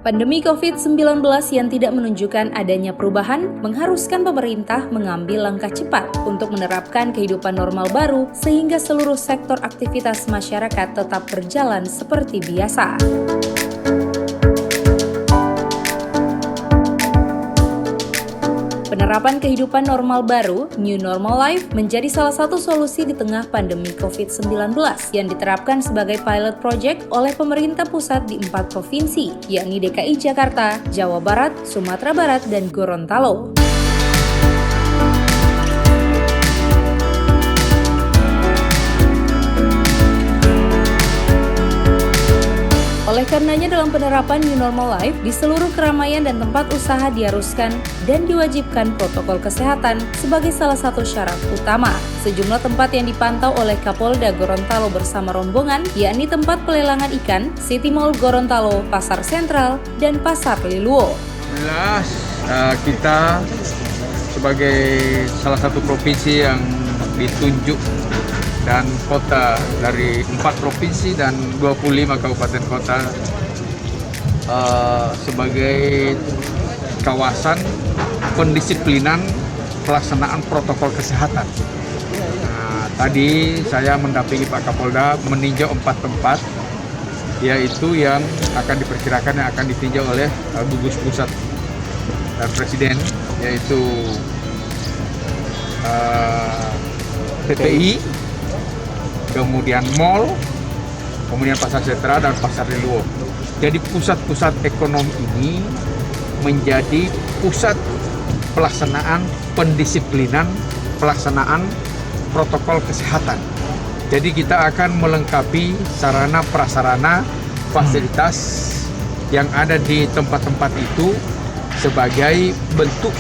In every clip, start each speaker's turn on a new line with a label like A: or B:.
A: Pandemi COVID-19 yang tidak menunjukkan adanya perubahan mengharuskan pemerintah mengambil langkah cepat untuk menerapkan kehidupan normal baru sehingga seluruh sektor aktivitas masyarakat tetap berjalan seperti biasa. Penerapan kehidupan normal baru, New Normal Life, menjadi salah satu solusi di tengah pandemi COVID-19 yang diterapkan sebagai pilot project oleh pemerintah pusat di 4 provinsi, yakni DKI Jakarta, Jawa Barat, Sumatera Barat, dan Gorontalo. Oleh karenanya dalam penerapan New Normal Life, di seluruh keramaian dan tempat usaha diharuskan dan diwajibkan protokol kesehatan sebagai salah satu syarat utama. Sejumlah tempat yang dipantau oleh Kapolda Gorontalo bersama rombongan, yakni tempat pelelangan ikan, City Mall Gorontalo, Pasar Sentral, dan Pasar Liluwo.
B: Jelas kita sebagai salah satu provinsi yang ditunjuk dan kota dari 4 provinsi dan 25 kabupaten kota sebagai kawasan pendisiplinan pelaksanaan protokol kesehatan. Tadi saya mendampingi Pak Kapolda meninjau 4 tempat, yaitu yang akan diperkirakan yang akan ditinjau oleh gugus pusat dan presiden, yaitu PPI, kemudian mall, kemudian pasar sentra dan pasar Liluwo. Jadi pusat-pusat ekonomi ini menjadi pusat pelaksanaan pendisiplinan, pelaksanaan protokol kesehatan. Jadi kita akan melengkapi sarana prasarana fasilitas yang ada di tempat-tempat itu sebagai bentuk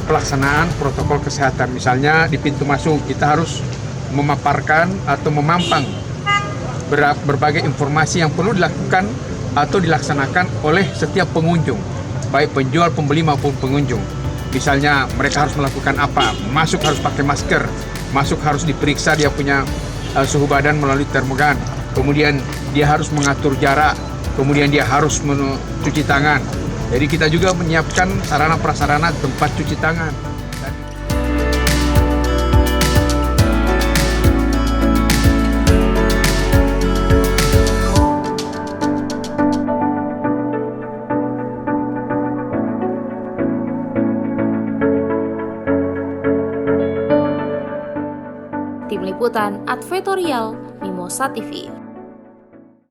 B: pelaksanaan protokol kesehatan. Misalnya di pintu masuk kita harus memaparkan atau memampang berbagai informasi yang perlu dilakukan atau dilaksanakan oleh setiap pengunjung, baik penjual, pembeli maupun pengunjung. Misalnya mereka harus melakukan apa? Masuk harus pakai masker, masuk harus diperiksa dia punya suhu badan melalui termogan, kemudian dia harus mengatur jarak, kemudian dia harus mencuci tangan. Jadi kita juga menyiapkan sarana prasarana tempat cuci tangan.
A: Tim Liputan Advertorial Mimosa TV.